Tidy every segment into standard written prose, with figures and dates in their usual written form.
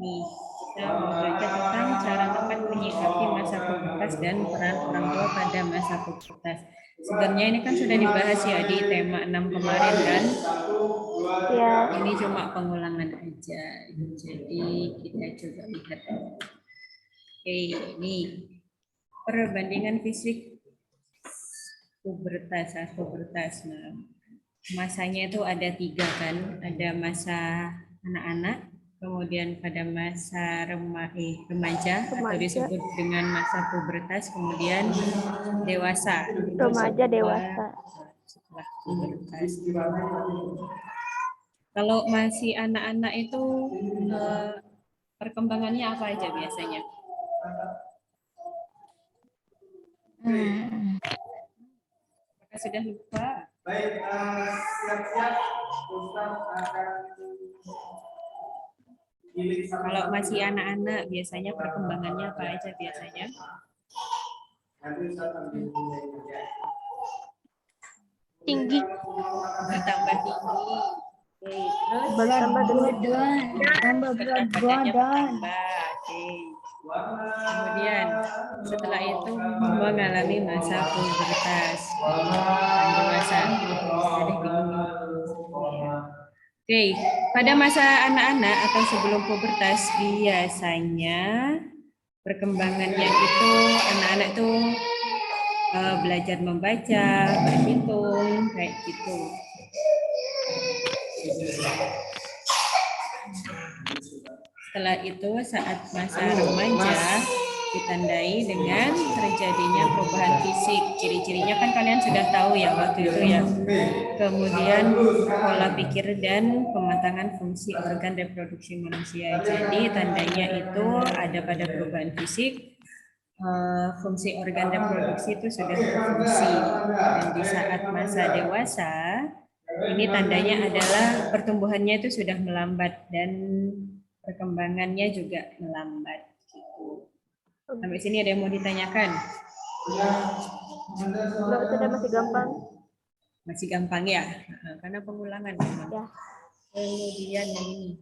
Nih, kita belajar tentang cara tepat menyikapi masa pubertas dan peran orang tua pada masa pubertas. Sebenarnya ini kan sudah dibahas ya di tema 6 kemarin kan? Ya. Ini cuma pengulangan aja. Jadi kita coba lihat. Oke, ini perbandingan fisik pubertas, saat pubertas. Nah, masanya itu ada 3 kan? Ada masa anak-anak, kemudian pada masa remaja atau disebut dengan masa pubertas, kemudian dewasa. Remaja, dewasa. Setelah pubertas. Kalau masih anak-anak itu perkembangannya apa aja biasanya? Apakah sudah lupa? Baik, siap-siap Ustaz akan kalau masih anak-anak biasanya perkembangannya apa aja biasanya? Tinggi. Bertambah tinggi. Oke, terus Bertambah badan. bertambah berat badan. Oke. Kemudian setelah itu mengalami masa pubertas. Dewasa. Oke, pada masa anak-anak atau sebelum pubertas biasanya perkembangannya itu anak-anak itu belajar membaca, berhitung, kayak gitu. Setelah itu saat masa remaja ditandai dengan terjadinya perubahan fisik. Ciri-cirinya kan kalian sudah tahu ya waktu itu ya. Kemudian pola pikir dan pematangan fungsi organ reproduksi manusia. Jadi tandanya itu ada pada perubahan fisik, fungsi organ reproduksi itu sudah berfungsi. Dan di saat masa dewasa, ini tandanya adalah pertumbuhannya itu sudah melambat dan perkembangannya juga melambat. Sampai sini ada yang mau ditanyakan? Sudah masih gampang. Masih gampang ya, karena pengulangan. Ya. Kemudian yang ini.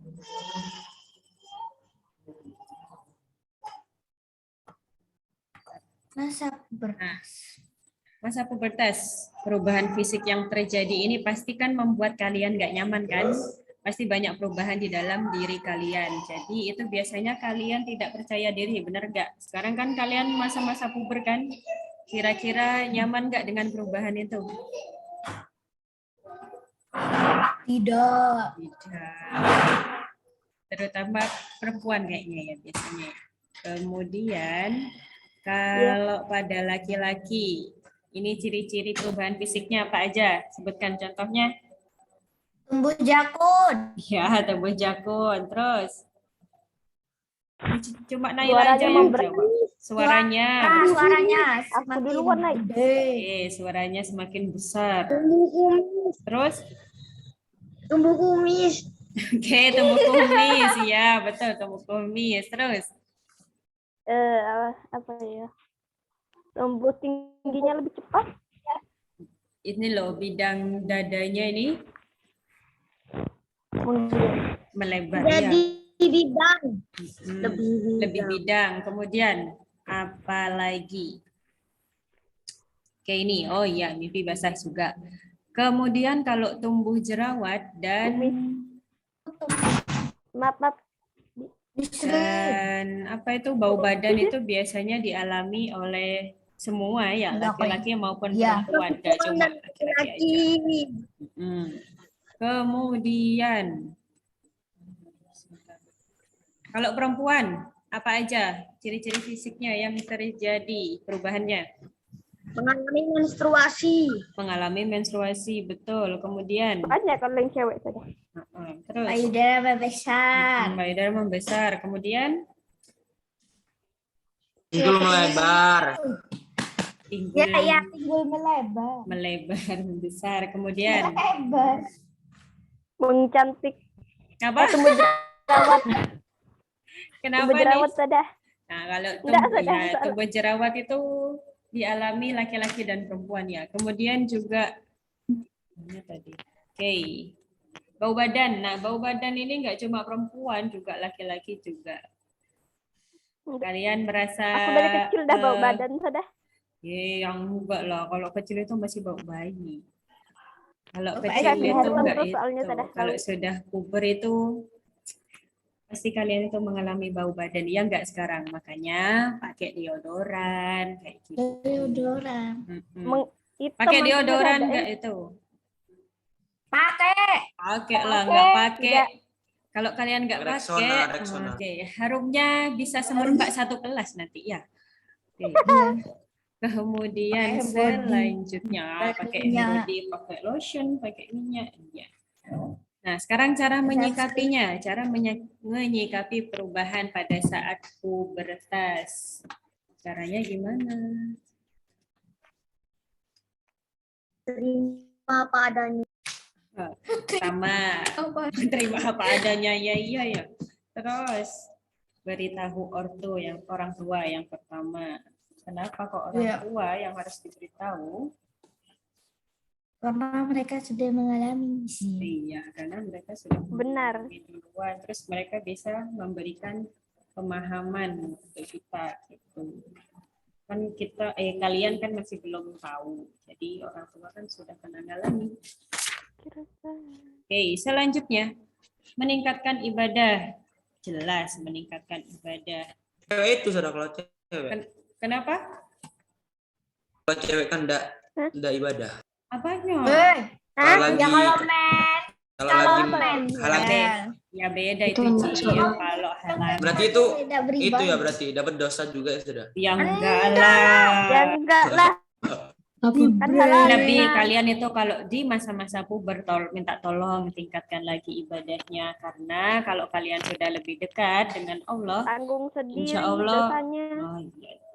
Masa pubertas. Masa pubertas, perubahan fisik yang terjadi ini pasti kan membuat kalian nggak nyaman kan? Pasti banyak perubahan di dalam diri kalian. Jadi itu biasanya kalian tidak percaya diri, benar nggak? Sekarang kan kalian masa-masa puber kan? Kira-kira nyaman nggak dengan perubahan itu? Tidak. Terutama perempuan kayaknya ya biasanya. Kemudian kalau pada laki-laki, ini ciri-ciri perubahan fisiknya apa aja? Sebutkan contohnya. Tumbuh jakun. Ya, tumbuh jakun. Terus? Cuma Naila aja yang jawab. Suaranya. Suaranya. Aku duluan naik. Oke, suaranya semakin besar. Terus? Tumbuh kumis. Oke, tumbuh kumis. Ya, betul, tumbuh kumis. Terus? Apa ya? Tumbuh tingginya lebih cepat. Ini loh, bidang dadanya ini melebar. Jadi ya. bidang. Lebih bidang. Kemudian apa lagi? Oke ini, oh iya mimpi basah juga. Kemudian kalau tumbuh jerawat dan dan apa itu bau badan itu biasanya dialami oleh semua ya laki-laki maupun perempuan, gak cuma laki-laki aja. Kemudian kalau perempuan apa aja ciri-ciri fisiknya yang terjadi perubahannya? Mengalami menstruasi. Mengalami menstruasi, betul. Kemudian Banyak kalau yang cewek saja. Terus Payudara membesar. Payudara membesar. Kemudian pinggul melebar. Pinggul melebar. Melebar, membesar. Kemudian Melebar. Mencantik. apa? Tumbuh jerawat. Kenapa Tumbuh jerawat nih? sudah. Nah, kalau Sudah. tumbuh jerawat itu dialami laki-laki dan perempuan ya. Kemudian juga tadi. Oke. Bau badan. Nah, bau badan ini nggak cuma perempuan, juga laki-laki juga. Kalian merasa Aku dari kecil dah bau badan sudah. yang enggak lah. Kalau kecil itu masih bau bayi. Kalau Bapak kecil nggak itu kelihatan enggak terus itu. soalnya sudah Kalau bau. sudah puber itu pasti kalian itu mengalami bau badan. Ya enggak sekarang. Makanya pakai deodoran kayak gitu. Deodoran. Mm-mm. Hitam Pakai mantunya deodoran ada, enggak itu? Pakai. Pakai lah, enggak pakai. Enggak. Kalau kalian nggak Rexona, pakai, Rexona. oke, harumnya bisa semerbak satu kelas nanti ya. Oke. Kemudian Pakai body. selanjutnya pakai Minyak. body, pakai lotion, pakai minyak. Ya. Nah, sekarang cara menyikapinya, cara menyikapi perubahan pada saat pubertas. Caranya gimana? Terima apa adanya. Pertama, menerima apa adanya, ya iya ya. Terus beritahu orang tua yang pertama. Kenapa kok orang tua yang harus diberitahu? Karena mereka sudah mengalami sih. Iya, karena mereka sudah Benar. mengalami duluan. Terus mereka bisa memberikan pemahaman untuk kita gitu. Kan kita kalian kan masih belum tahu. Jadi orang tua kan sudah pernah mengalami. Oke, selanjutnya meningkatkan ibadah. Jelas meningkatkan ibadah. Cewek itu sudah kalau cewek. Kenapa? Kalau cewek kan enggak ibadah. Apanya? Kalau lagi Ya kalau men. kalau lagi men. halal Ya beda itu Ci. Kalau halal. berarti itu Tidak beribadah. itu ya berarti dapat dosa juga ya sudah. Ya enggak lah. Ya enggak lah. Kan halal. Lebih kalian itu kalau di masa-masa puber minta tolong tingkatkan lagi ibadahnya, karena kalau kalian sudah lebih dekat dengan Allah, Tanggung sendiri insya Allah, dosanya.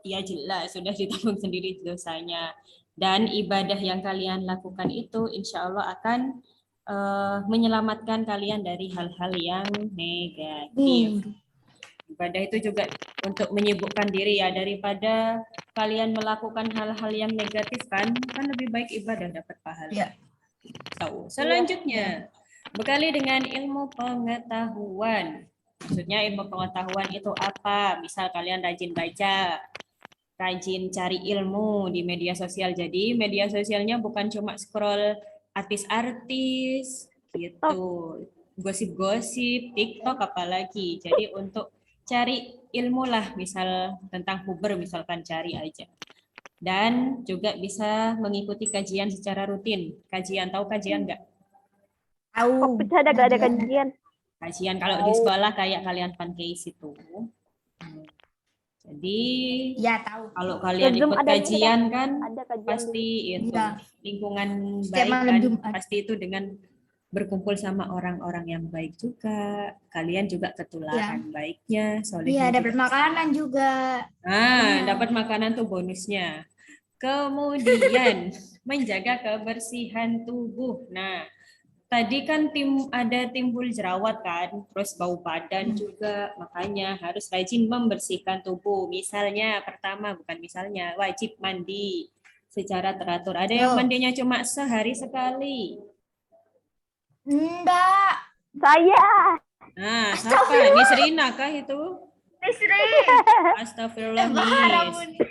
ya jelas sudah ditanggung sendiri dosanya. Dan ibadah yang kalian lakukan itu insya Allah akan menyelamatkan kalian dari hal-hal yang negatif. Ibadah itu juga untuk menyibukkan diri ya, daripada kalian melakukan hal-hal yang negatif kan lebih baik ibadah dapat pahala. Ya. Tahu. Selanjutnya, bekali dengan ilmu pengetahuan. Maksudnya ilmu pengetahuan itu apa? Misal kalian rajin baca, rajin cari ilmu di media sosial. Jadi media sosialnya bukan cuma scroll artis-artis gitu, gosip-gosip, TikTok apalagi. Jadi untuk cari ilmu lah, misal tentang puber misalkan cari aja. Dan juga bisa mengikuti kajian secara rutin. Kajian, tahu kajian enggak? Tahu. Bisa ada gak ada kajian? Kajian kalau di sekolah kayak kalian pancase itu. Jadi Ya tahu. kalau kalian Zoom ikut ada kajian kan Ada kajian. pasti itu Iya. lingkungan Setiap baik malam kan, Jumat. pasti itu dengan berkumpul sama orang-orang yang baik juga. Kalian juga ketularan baiknya, solehnya Iya, juga. dapat makanan juga. Dapat makanan tuh bonusnya. Kemudian menjaga kebersihan tubuh. Nah, tadi kan ada timbul jerawat kan, terus bau badan juga, makanya harus rajin membersihkan tubuh. Misalnya pertama, bukan misalnya, wajib mandi secara teratur. Ada yang mandinya cuma sehari sekali. Enggak. Saya. Nah, siapa? Miss Rina kah itu? Astagfirullah, Miss.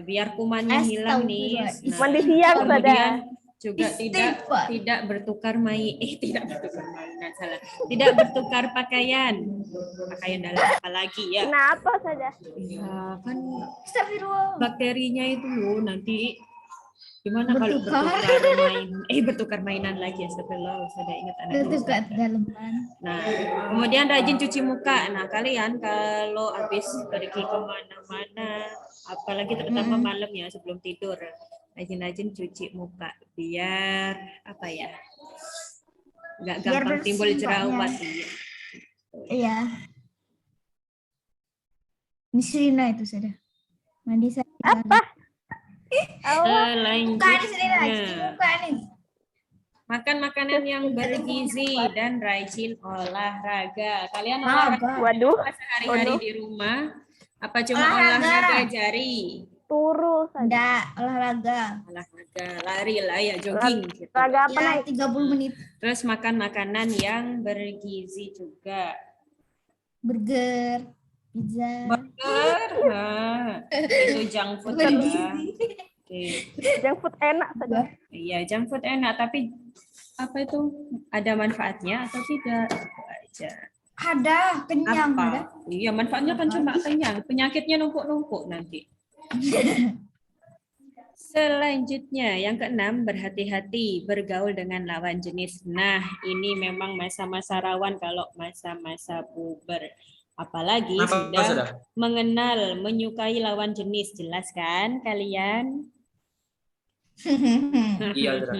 Biar kumannya hilang nih. Mandi siang kemudian saja. juga Istighfar. tidak bertukar tidak bertukar pakaian dalam apalagi ya. Kenapa saja? Ya kan Astagfirullah. bakterinya itu loh nanti gimana kalau bertukar mainan lagi. Astagfirullah, sudah ingat anak Bertukar dosa. daleman. Nah, kemudian rajin cuci muka. Nah, kalian kalau habis pergi kemana-mana, apalagi terutama malam ya sebelum tidur, rajin-rajin cuci muka biar apa ya? Nggak Biar gampang bersih timbul jerawat. mukanya. Iya. Miss Rina itu sudah. Mandi saya. Apa? Bukan Miss Rina, cuci Selanjutnya, muka nih. makan makanan yang bergizi dan rajin olahraga. Kalian olahraga Waduh. sehari-hari di rumah? Apa cuma Olahraga. olahraga jari? Turu saja. Enggak, olahraga. Olahraga, lari lah ya, jogging gitu. Olahraga apa Ya, naik? 30 menit. Terus makan makanan yang bergizi juga. Burger, pizza. Burger, itu junk food ya. Bergizi. Oke. Junk food enak saja. Iya, junk food enak, tapi apa itu ada manfaatnya atau tidak? Itu aja. Ada, kenyang Apa? ada. Iya, manfaatnya kan cuma kenyang, penyakitnya numpuk-numpuk nanti. Selanjutnya, yang keenam, berhati-hati bergaul dengan lawan jenis. Nah, ini memang masa-masa rawan kalau masa-masa puber. Apalagi Kenapa, sudah Saudara? mengenal, menyukai lawan jenis. Jelas kan kalian? Iya, Saudara.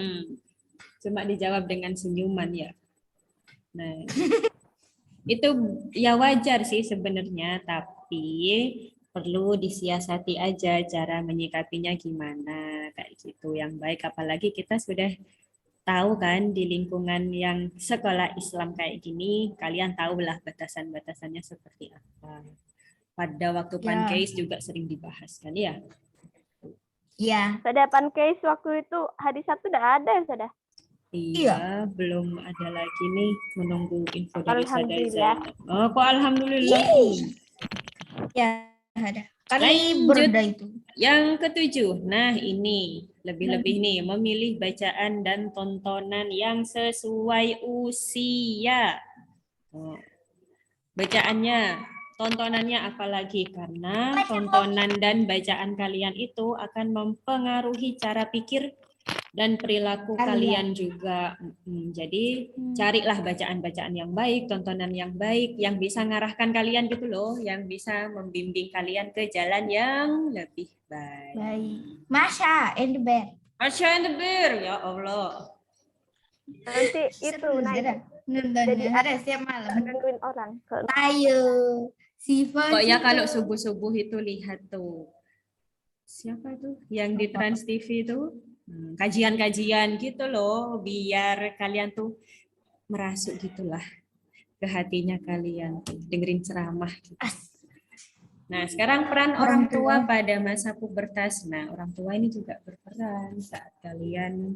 Cuma dijawab dengan senyuman ya. Nah, itu ya wajar sih sebenarnya, tapi perlu disiasati aja cara menyikapinya gimana kayak gitu yang baik. Apalagi kita sudah tahu kan di lingkungan yang sekolah Islam kayak gini, kalian tahulah batasan-batasannya seperti apa. Pada waktu Ya. pancase juga sering dibahas kan ya. Iya. Saja pancase waktu itu hari Sabtu udah ada ya saja. Iya, belum ada lagi nih, menunggu info dari Sada Alhamdulillah. Zainab. Oh, kok alhamdulillah. Ya, ada. Kan Lanjut. libur dah itu. Yang ketujuh, nah ini lebih-lebih nih, memilih bacaan dan tontonan yang sesuai usia. Oh, bacaannya, tontonannya apalagi karena tontonan dan bacaan kalian itu akan mempengaruhi cara pikir dan perilaku kalian juga. Jadi carilah bacaan-bacaan yang baik, tontonan yang baik, yang bisa ngarahkan kalian gitu loh, yang bisa membimbing kalian ke jalan yang lebih baik. Baik. Masha and the Bear. Masya and the Bear, ya Allah. Nanti itu Seru, naik. Zara. Nontonnya ada setiap malam. Gangguin orang. Ayo. Siva. Pokoknya Siva. kalau subuh-subuh itu lihat tuh. Siapa tuh yang di Trans TV itu? Kajian-kajian gitu loh, biar kalian tuh merasuk gitulah ke hatinya kalian, dengerin ceramah gitu. Nah, sekarang peran orang tua pada masa pubertas. Nah, orang tua ini juga berperan saat kalian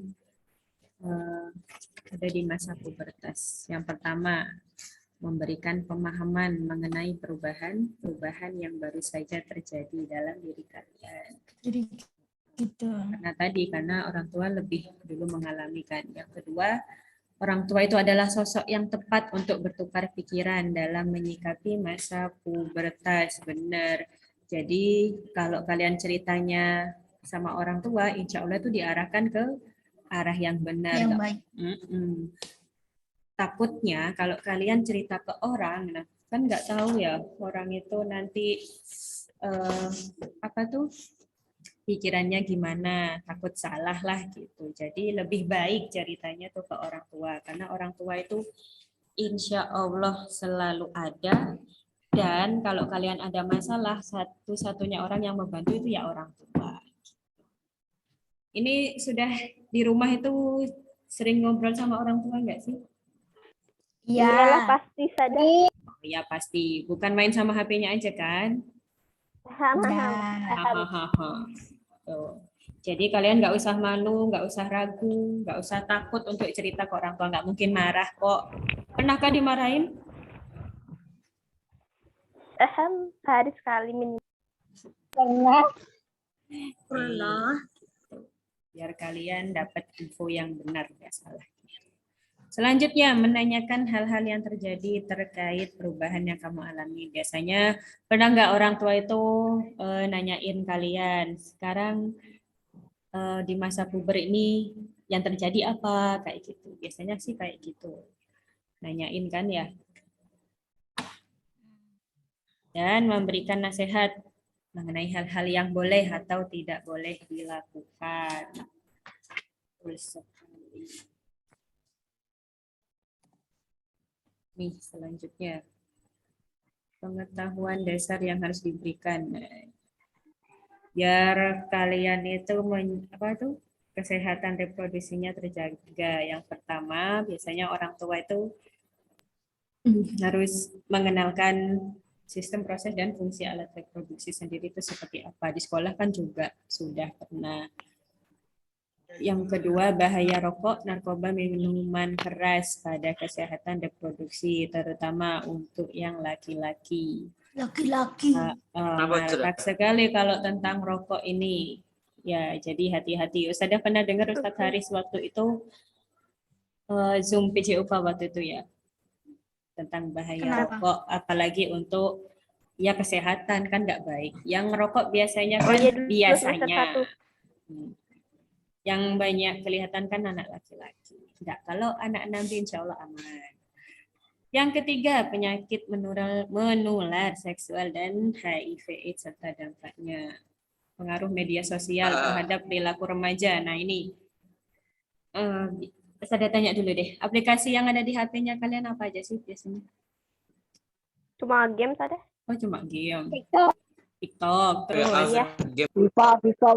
ada di masa pubertas. Yang pertama, memberikan pemahaman mengenai perubahan yang baru saja terjadi dalam diri kalian. Jadi gitu. Karena orang tua lebih dulu mengalami kan. Yang kedua, orang tua itu adalah sosok yang tepat untuk bertukar pikiran dalam menyikapi masa pubertas. Benar. Jadi kalau kalian ceritanya sama orang tua, insya Allah itu diarahkan ke arah yang benar. Yang baik. Takutnya kalau kalian cerita ke orang, nah kan nggak tahu ya orang itu nanti pikirannya gimana, takut salah lah gitu. Jadi lebih baik ceritanya tuh ke orang tua, karena orang tua itu insya Allah selalu ada, dan kalau kalian ada masalah, satu-satunya orang yang membantu itu ya orang tua. Ini sudah di rumah itu sering ngobrol sama orang tua nggak sih? Iyalah Iya. pasti saja. Ya pasti, bukan main sama HP-nya aja kan? Hahaha. Tuh. Jadi kalian nggak usah malu, nggak usah ragu, nggak usah takut untuk cerita ke orang tua, nggak mungkin marah kok. Pernahkah dimarahin? Sehari sekali Pernah. Biar kalian dapat info yang benar, nggak salah. Selanjutnya, menanyakan hal-hal yang terjadi terkait perubahan yang kamu alami. Biasanya pernah nggak orang tua itu nanyain kalian, sekarang di masa puber ini yang terjadi apa? Kayak gitu. Biasanya sih kayak gitu. Nanyain kan ya. Dan memberikan nasihat mengenai hal-hal yang boleh atau tidak boleh dilakukan. Nih, selanjutnya. Pengetahuan dasar yang harus diberikan. Biar kalian itu kesehatan reproduksinya terjaga. Yang pertama, biasanya orang tua itu harus mengenalkan Sistem proses dan fungsi alat reproduksi sendiri itu seperti apa. Di sekolah kan juga sudah pernah. Yang kedua, bahaya rokok, narkoba, minuman keras pada kesehatan reproduksi, terutama untuk yang laki-laki. Laki-laki. Kenapa, Ustazah? Marak sekali kalau tentang rokok ini. Ya, jadi hati-hati. Ustazah pernah dengar Ustadz Haris waktu itu Zoom PJUPA waktu itu ya. Tentang bahaya Kenapa? rokok, apalagi untuk ya kesehatan kan nggak baik. Yang rokok biasanya Oh kan iya, dulu semester biasanya. satu. Yang banyak kelihatan kan anak laki-laki. Enggak, kalau anak nabi insya Allah aman. Yang ketiga, penyakit menular seksual dan HIV/AIDS serta dampaknya. Pengaruh media sosial terhadap perilaku remaja. Nah ini, saya tanya dulu deh, aplikasi yang ada di HP-nya kalian apa aja sih biasanya? Cuma game ada. Oh cuma game. TikTok. TikTok, terus Iya. Game FIFA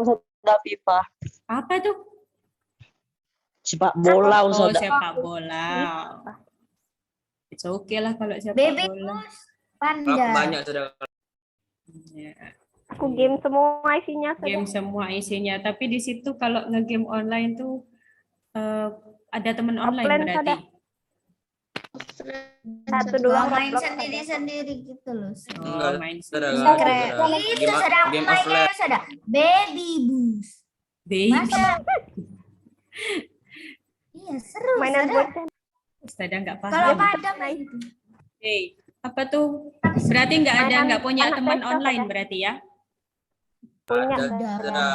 sudah FIFA. apa tuh? Sepak bola Oh sudah. sepak bola. It's okay lah kalau sepak Baby bola. Panda. banyak, Saudara. Ya. Aku game semua isinya sudah. Game semua isinya, tapi di situ kalau ngegame online tuh ada teman online Offline berarti. ada. Satu dua main Roblox sendiri-sendiri gitu loh. Oh, Enggak, main Saudara. sendiri. Keren. Saudara. Itu Game- sudah game mainnya offline. sudah Baby Boost. Baby. Masa? Iya seru. mainan sudah. bocah. Ustazah nggak Kalau paham. pada main itu. Hey, apa tuh? Berarti nggak punya anak teman TikTok online ada. berarti ya? Punya. Ada, Saudara.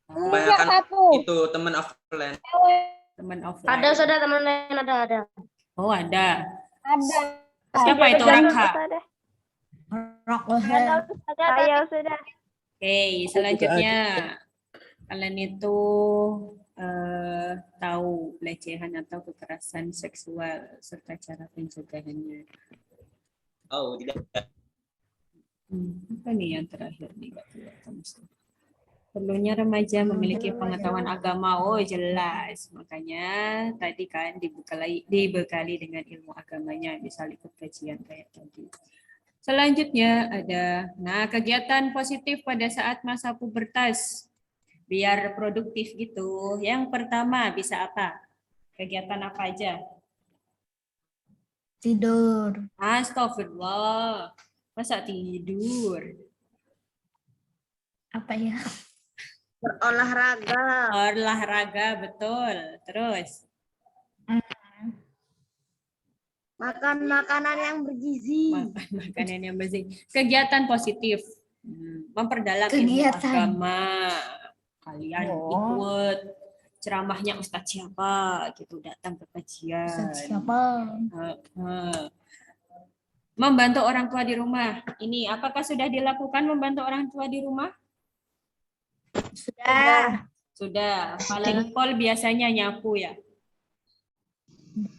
Oh, Kebanyakan itu teman offline. teman offline. sudah teman lain ada. Oh, ada. Ada. Siapa itu Rakha? Rock Saya sudah. Oke, selanjutnya kalian itu tahu pelecehan atau kekerasan seksual serta cara pencegahannya. Oh, tidak. Apa nih yang terakhir nih? Nggak kelihatan. Perlunya remaja memiliki pengetahuan agama. Oh jelas, makanya tadi kan dibekali dengan ilmu agamanya, misal ikut kajian kayak tadi. Selanjutnya ada, kegiatan positif pada saat masa pubertas biar produktif gitu. Yang pertama bisa apa? Kegiatan apa aja? Tidur. Astagfirullah, masa tidur? Apa ya? Berolahraga. Olahraga, betul. Terus? Makan makanan yang bergizi. Makan makanan yang bersih. Kegiatan positif. Memperdalam ilmu Kegiatan. agama. Kalian ikut ceramahnya Ustadz siapa gitu, datang ke kajian. Siapa? Membantu orang tua di rumah. Ini apakah sudah dilakukan membantu orang tua di rumah? Sudah. Sudah. Paling pol biasanya nyapu ya.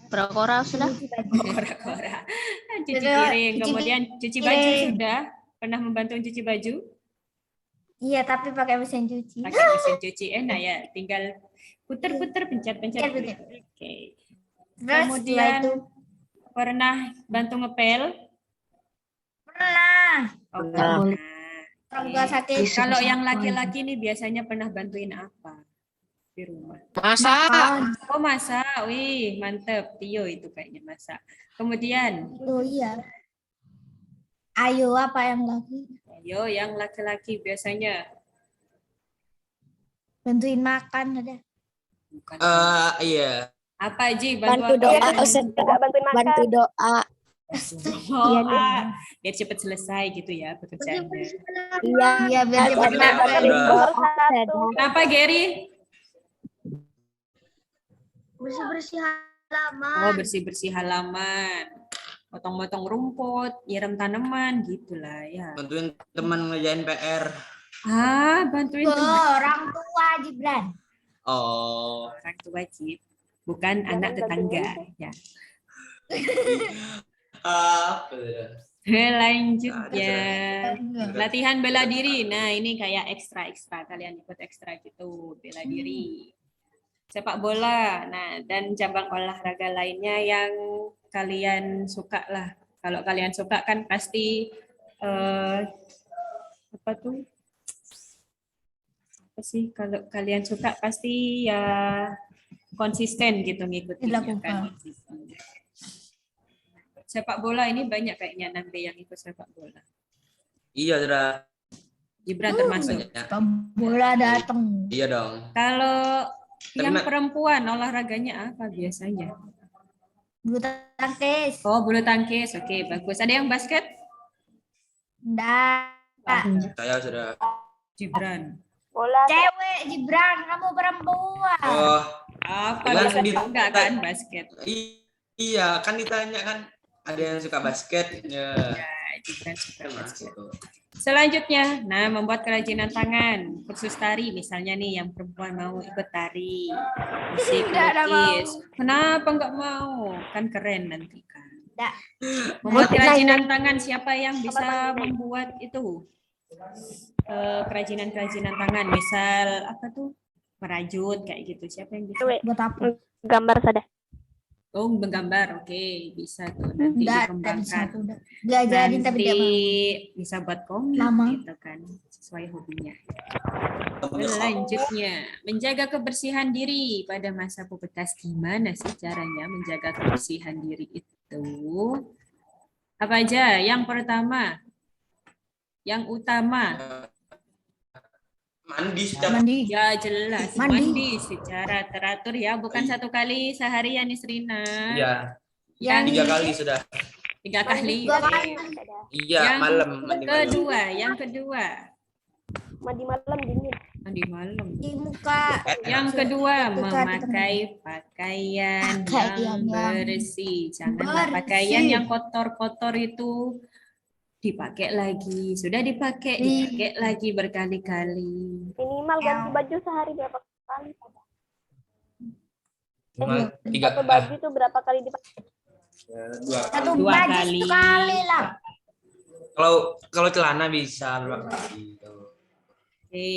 Kora sudah. Kora-kora. Cuci Sudah, piring, cuci kemudian cuci baju piring. sudah. Pernah membantu cuci baju? Iya, tapi pakai mesin cuci. Pakai mesin cuci enak ya. Tinggal puter-puter, pencet-pencet. Pencet-pencet. Oke. Terus Kemudian setelah itu pernah bantu ngepel? pernah. Oh, Pernah. pernah. Orang tua sakit. Kalau yang laki-laki nih biasanya pernah bantuin apa di rumah? Makan. Oh masak, wih mantep. Tio itu kayaknya masak. Kemudian, Oh iya. Ayo apa yang lagi? ayo yang laki-laki biasanya Bantuin makan ada. bukan Iya. apa Ji? Bantu apa? doa, Tidak bantuin makan. Bantu doa. Oh, biar cepat selesai gitu ya pekerjaannya. Iya. Iya, biar cepat Kenapa? makan. Satu. Kenapa Gary? Bersih-bersih halaman. Oh bersih-bersih halaman, potong-potong rumput, nyiram tanaman gitulah ya. Bantuin teman ngerjain PR. Bantuin teman. Orang tua Gibran. Oh. Orang tua wajib, bukan anak tetangga ya. Selanjutnya latihan bela diri. Nah ini kayak ekstra kalian ikut ekstra gitu, bela diri, sepak bola. Nah dan cabang olahraga lainnya yang kalian suka lah. Kalau kalian suka kan pasti apa tuh? Apa sih kalau kalian suka pasti ya konsisten gitu ngikutinnya kan. Dilakukan. Sepak bola ini banyak kayaknya nanti yang ikut sepak bola. Iya, Saudara. Gibran termasuk. Banyak. Bola datang. Iya dong. Kalau Tapi yang Mak- perempuan olahraganya apa biasanya? Bulu tangkis. Oh, bulu tangkis. Oke, bagus. Ada yang basket? Enggak. Saya sudah. Gibran. Bola. Cewek Gibran, kamu perempuan. Oh, Apa Kan bisa di- enggak kan basket? iya, kan ditanya kan ada yang suka basket. Ya. Gibran suka basket. Termasuk. Selanjutnya, nah membuat kerajinan tangan, kursus tari misalnya nih yang perempuan mau ikut tari, musik, Nggak ada lukis. Kenapa nggak mau? Kan keren nanti kan. Nggak. Membuat kerajinan tangan, siapa yang bisa membuat itu? Kerajinan-kerajinan tangan, misal apa tuh? Merajut kayak gitu. Siapa yang bisa? Cewek. Buat apa? Gambar saja. Oh, menggambar. Oke, bisa tuh nanti Enggak bisa dikembangkan. tuh. Udah. Diajarin tapi tidak mau. Bisa buat komik Lama. gitu kan, sesuai hobinya. Selanjutnya, menjaga kebersihan diri pada masa pubertas. Gimana sih caranya menjaga kebersihan diri itu? Apa aja? Yang pertama, yang utama, Mandi setiap Mandi. ya jelas, Mandi. mandi secara teratur ya, bukan satu kali sehari ya Nisrina. Iya, Yang 3 kali sudah. 3 kali. Dua kali. Iya, Yang malam mandi malam. yang kedua, Mandi malam dingin. mandi malam. Di muka. Yang kedua, Itu kan memakai pakaian Pakaian yang yang bersih. Janganlah bersih. pakaian yang kotor-kotor itu dipakai lagi. Sudah dipakai, dipakai lagi berkali-kali. Minimal ganti baju sehari berapa kali? Cuma 3 Satu baju itu berapa kali dipakai? Satu Dua baju kali. sekali lah. Kalau celana bisa berapa kali. Oke.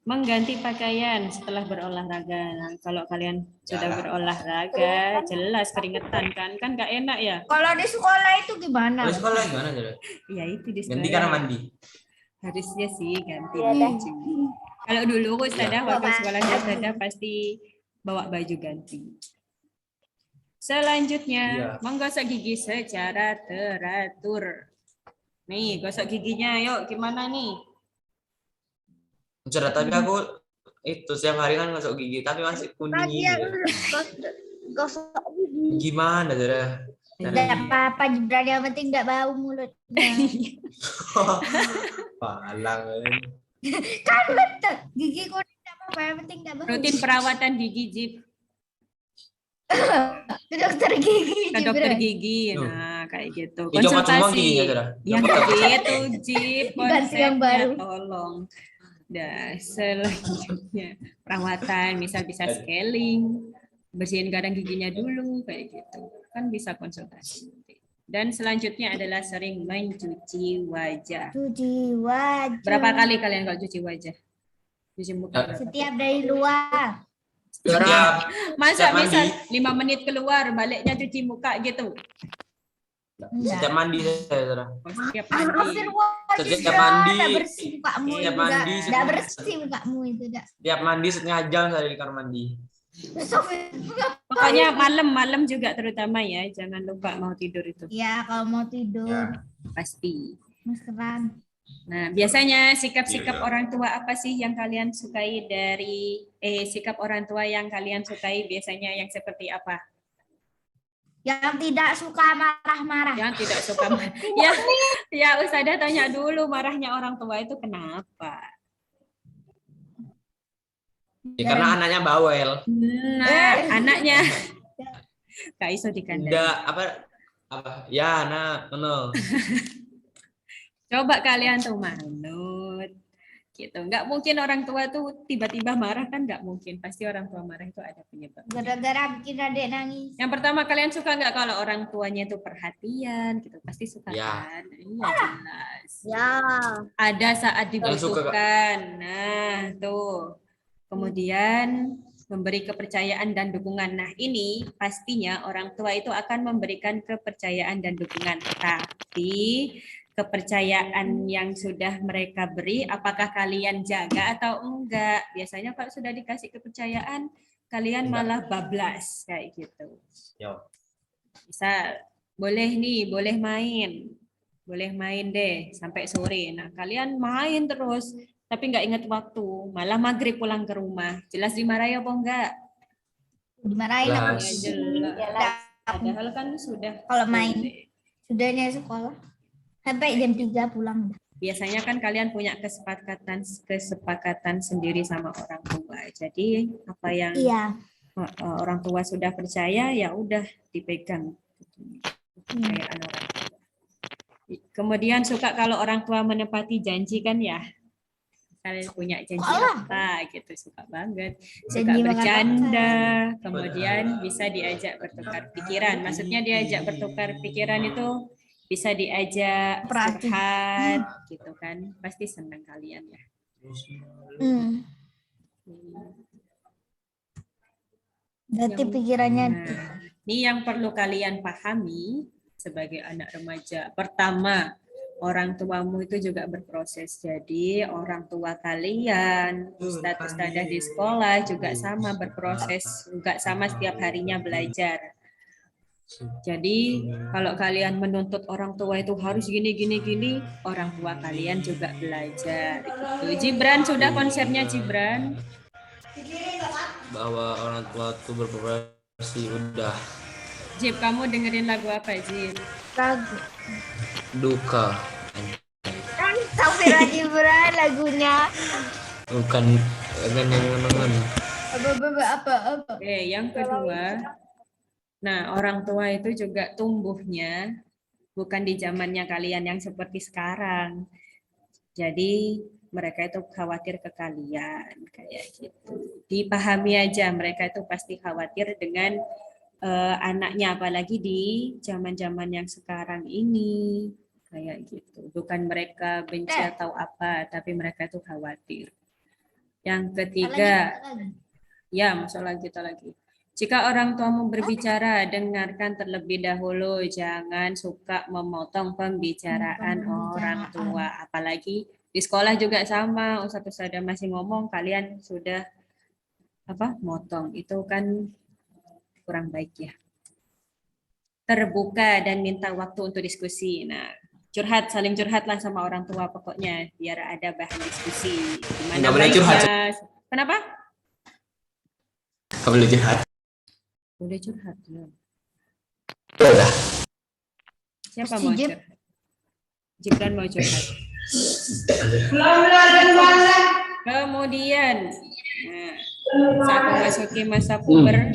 Mengganti pakaian setelah berolahraga. Nah, kalau kalian sudah Ya. berolahraga, jelas keringetan kan? Kan nggak enak ya? Kalau di sekolah itu gimana? Kalau sekolah gimana, Saudara? Ya itu di Ganti sekolah. karena mandi. Harusnya sih ganti Iya, baju. Kalau dulu Ustazah waktu Bawa sekolah baju. Ustazah pasti bawa baju ganti. Selanjutnya, Iya. menggosok gigi secara teratur. Nih, gosok giginya yuk gimana nih? Saudara, tapi aku itu setiap hari kan masuk gigi tapi masih kuning Pagi gitu. aku gosok gigi. Gimana, Saudara? Tidak apa-apa Gibran, yang penting tidak bau mulutnya. Palang. Kan betul. Gigi kuning tidak apa-apa, yang penting tidak bau. Rutin perawatan gigi Jip Ke dokter gigi ke dokter Gibran. gigi. Tuh. Nah, kayak gitu. Dicopot semua giginya, Konsultasi. Saudara. Yang gitu Jip Ganti yang konsepnya baru. tolong. Nah, selanjutnya perawatan, misal bisa scaling, bersihin gadang giginya dulu kayak gitu. Kan bisa konsultasi. Dan selanjutnya adalah sering mencuci wajah. Cuci wajah. Berapa kali kalian kalau cuci wajah? Cuci muka berapa? Setiap dari luar. Setiap Masa setiap mandi. misal 5 menit keluar, baliknya cuci muka gitu. Setiap mandi, Saudara. Oh, setiap mandi. Astagfirullah, Setiap Gibran, mandi. nggak bersih mukamu Setiap itu, mandi, nggak setiap- bersih mukamu itu dah. Setiap mandi setengah jam saya di kamar mandi. Astagfirullah. Pokoknya malam-malam juga terutama ya, jangan lupa mau tidur itu Ya kalau mau tidur Ya. pasti. maskeran. Nah, biasanya sikap-sikap Iya. orang tua apa sih yang kalian sukai dari sikap orang tua yang kalian sukai biasanya yang seperti apa? Yang tidak suka marah-marah. Yang tidak suka ya Ustazah tanya dulu marahnya orang tua itu kenapa? Ya, karena anaknya bawel. Nah, anaknya Kak Iso dikandang. Enggak apa ya, nah, no. Coba kalian tuh manut gitu. Nggak mungkin orang tua tuh tiba-tiba marah kan nggak mungkin. Pasti orang tua marah itu ada penyebab. Gara-gara bikin adik nangis. Yang pertama kalian suka nggak kalau orang tuanya itu perhatian gitu? Pasti suka Ya. kan? Iya jelas. Ya. Ada saat Yang suka, Kak. dibutuhkan. Nah, tuh. Kemudian memberi kepercayaan dan dukungan. Nah, ini pastinya orang tua itu akan memberikan kepercayaan dan dukungan. Tapi kepercayaan yang sudah mereka beri, apakah kalian jaga atau enggak? Biasanya kalau sudah dikasih kepercayaan, kalian malah bablas kayak gitu. Bisa, boleh main deh sampai sore. Nah, kalian main terus, tapi nggak ingat waktu, malah maghrib pulang ke rumah. Jelas dimarahi apa enggak? Dimarahin aku. Jelas. Ya jelas. Padahal kan sudah Kalau main. boleh. Sudahnya sekolah. Sampai jam 3 pulang. Biasanya kan kalian punya kesepakatan sendiri sama orang tua. Jadi apa yang Iya. orang tua sudah percaya ya udah dipegang. Kepercayaan orang tua. Kemudian suka kalau orang tua menepati janji kan ya. Kalian punya janji apa gitu, suka banget. Suka Janji makan bercanda, kemudian bisa diajak bertukar pikiran. Maksudnya diajak bertukar pikiran itu bisa diajak curhat gitu kan. Pasti senang kalian ya. Berarti pikirannya Nah, ini yang perlu kalian pahami sebagai anak remaja. Pertama, orang tuamu itu juga berproses. Jadi orang tua kalian, ustadz-ustadzah di sekolah juga sama berproses, juga sama setiap harinya belajar. Jadi kalau kalian menuntut orang tua itu harus gini, orang tua kalian juga belajar. Gitu. Jibran, sudah konsepnya Jibran? Bahwa orang tua itu berprofesi udah. Jib, kamu dengerin lagu apa, Jib? Lagu. Duka. Safira Jibran lagunya. Bukan yang Apa? Oke, yang kedua, nah orang tua itu juga tumbuhnya bukan di zamannya kalian yang seperti sekarang. Jadi mereka itu khawatir ke kalian kayak gitu. Dipahami aja, mereka itu pasti khawatir dengan anaknya, apalagi di zaman-zaman yang sekarang ini kayak gitu. Bukan mereka benci atau apa, tapi mereka itu khawatir. Yang ketiga, ya masalah kita lagi. Jika orang tuamu berbicara, dengarkan terlebih dahulu. Jangan suka memotong pembicaraan orang tua. Apalagi di sekolah juga sama. Ustadz masih ngomong, kalian sudah motong. Itu kan kurang baik ya. Terbuka dan minta waktu untuk diskusi. Nah, saling curhatlah sama orang tua pokoknya. Biar ada bahan diskusi. Gimana baiknya? Kenapa? Nggak boleh curhat. Boleh curhat ya. Udah. Siapa mau curhat? Jibran mau curhat. Kemudian, saat memasuki masa puber,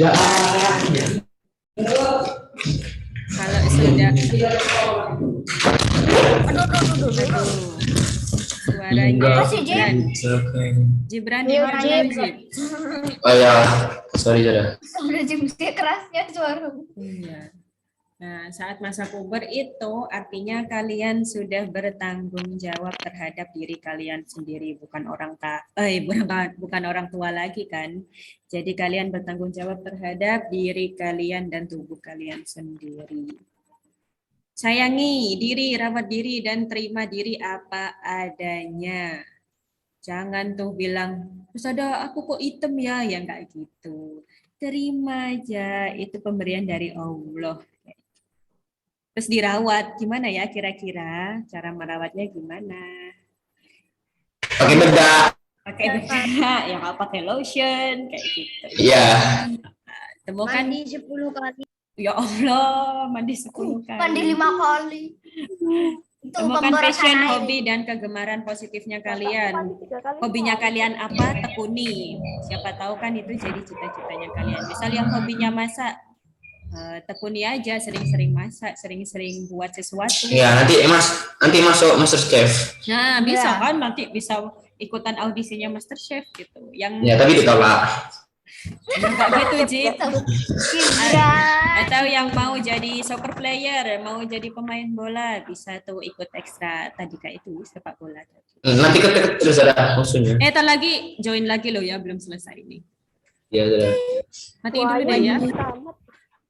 kalau sudah, suaranya Jibran di mana Jib? Oh ya, sorry Jada. Sebenarnya mesti kerasnya suara. Iya. Nah, saat masa puber itu artinya kalian sudah bertanggung jawab terhadap diri kalian sendiri, bukan bukan orang tua lagi kan. Jadi kalian bertanggung jawab terhadap diri kalian dan tubuh kalian sendiri. Sayangi diri, rawat diri dan terima diri apa adanya. Jangan tuh bilang, "Ustazah, aku kok hitam ya?" Ya enggak gitu. Terima aja, itu pemberian dari Allah. Terus dirawat, gimana ya kira-kira? Cara merawatnya gimana? Pakai bedak. Pakai bedak, ya nggak pakai lotion, kayak gitu. Iya. Temukan Mandi 10 kali. Ya Allah, mandi 10 kali. Mandi 5 kali. Itu Temukan pemborosan passion, air. hobi, dan kegemaran positifnya kalian. Hobinya kalian apa? Tekuni. Siapa tahu kan itu jadi cita-citanya kalian. Misal yang hobinya masak, tekuni aja, sering-sering masak, sering-sering buat sesuatu. Iya, nanti masuk MasterChef. Nah, bisa kan nanti bisa ikutan audisinya MasterChef gitu. Yang Ya, tapi ditolak. enggak gitu, Jip. Gibran. Atau yang mau jadi soccer player, mau jadi pemain bola, bisa tuh ikut ekstra tadi kayak itu sepak bola. Nanti ketik terus ada maksudnya. Ntar lagi join lagi loh ya, belum selesai ini. Iya, sudah. Matiin dulu deh ya.